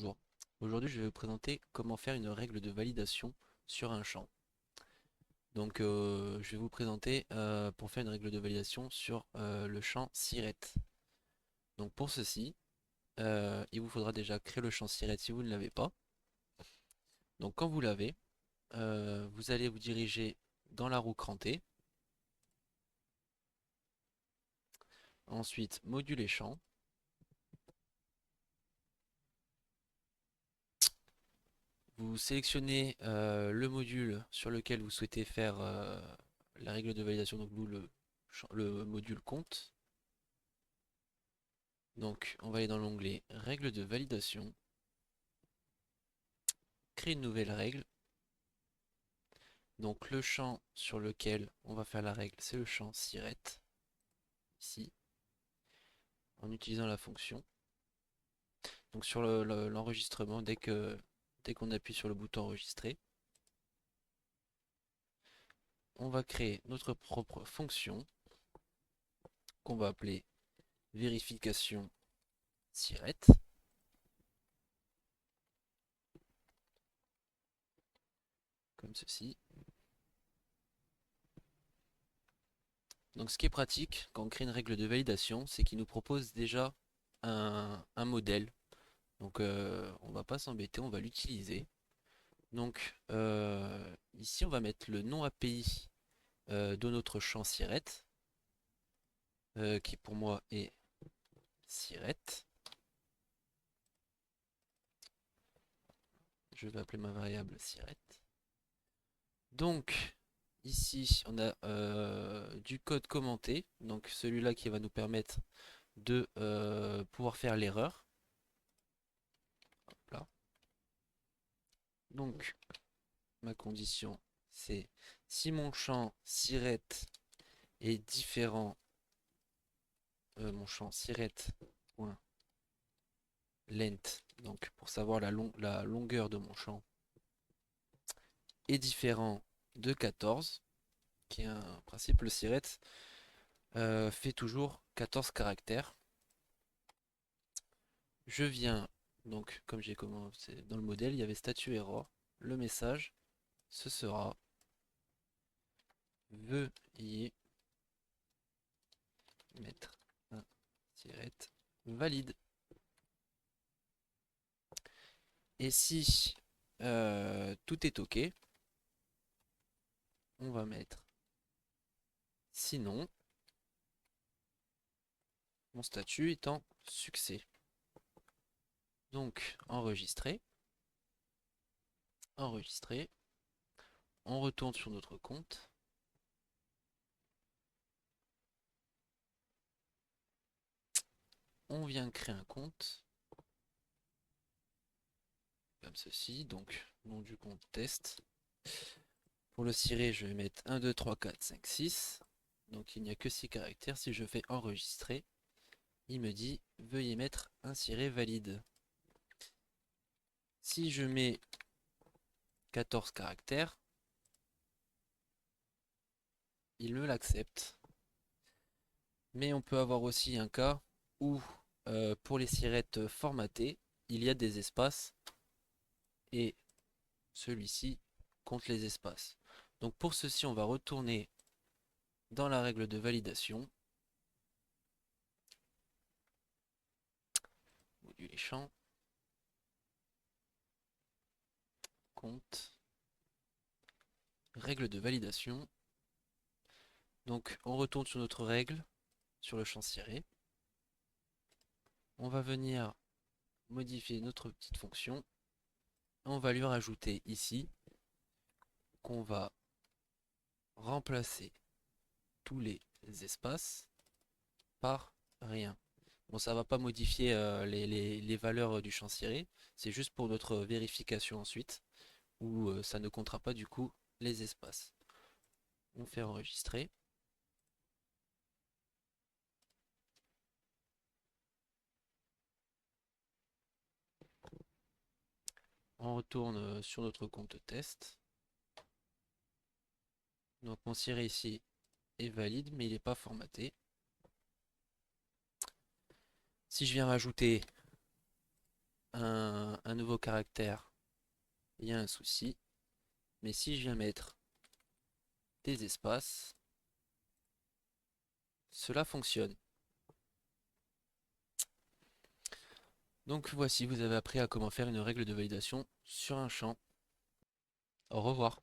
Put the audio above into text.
Bonjour. Aujourd'hui, je vais vous présenter comment faire une règle de validation sur un champ. Donc, je vais vous présenter pour faire une règle de validation sur le champ siret. Donc, pour ceci, il vous faudra déjà créer le champ siret si vous ne l'avez pas. Donc, quand vous l'avez, vous allez vous diriger dans la roue crantée. Ensuite, module et champ. Vous sélectionnez le module sur lequel vous souhaitez faire la règle de validation, donc nous le module compte. Donc on va aller dans l'onglet règle de validation, créer une nouvelle règle. Donc le champ sur lequel on va faire la règle, c'est le champ siret, ici, en utilisant la fonction. Donc sur l'enregistrement, dès qu'on appuie sur le bouton enregistrer, on va créer notre propre fonction qu'on va appeler vérification siret. Comme ceci. Donc ce qui est pratique quand on crée une règle de validation, c'est qu'il nous propose déjà un modèle. Donc on va pas s'embêter, on va l'utiliser. Donc ici on va mettre le nom API de notre champ siret, qui pour moi est siret. Je vais appeler ma variable siret. Donc ici on a du code commenté, donc celui-là qui va nous permettre de pouvoir faire l'erreur. Là. Donc ma condition c'est si mon champ siret est différent, mon champ siret.length, donc pour savoir la longueur de mon champ, est différent de 14, qui est un principe, le siret fait toujours 14 caractères. Je viens, donc comme j'ai commencé dans le modèle, il y avait statut error, le message, ce sera veuillez mettre un siret valide. Et si tout est OK, on va mettre sinon, mon statut est en succès. Donc enregistrer, enregistrer, on retourne sur notre compte. On vient créer un compte, comme ceci, donc nom du compte test. Pour le ciré, je vais mettre 1, 2, 3, 4, 5, 6. Donc il n'y a que 6 caractères. Si je fais enregistrer, il me dit veuillez mettre un ciré valide. Si je mets 14 caractères, il me l'accepte. Mais on peut avoir aussi un cas où pour les sirettes formatées, il y a des espaces et celui-ci compte les espaces. Donc pour ceci, on va retourner dans la règle de validation, module et champ, compte, règle de validation. Donc on retourne sur notre règle, sur le champ ciré. On va venir modifier notre petite fonction. On va lui rajouter ici qu'on va remplacer tous les espaces par rien. Bon, ça va pas modifier les valeurs du champ ciré, c'est juste pour notre vérification ensuite, où ça ne comptera pas du coup les espaces. On fait enregistrer. On retourne sur notre compte test. Donc mon ciré ici est valide, mais il n'est pas formaté. Si je viens rajouter un nouveau caractère, il y a un souci. Mais si je viens mettre des espaces, cela fonctionne. Donc voici, vous avez appris à comment faire une règle de validation sur un champ. Au revoir.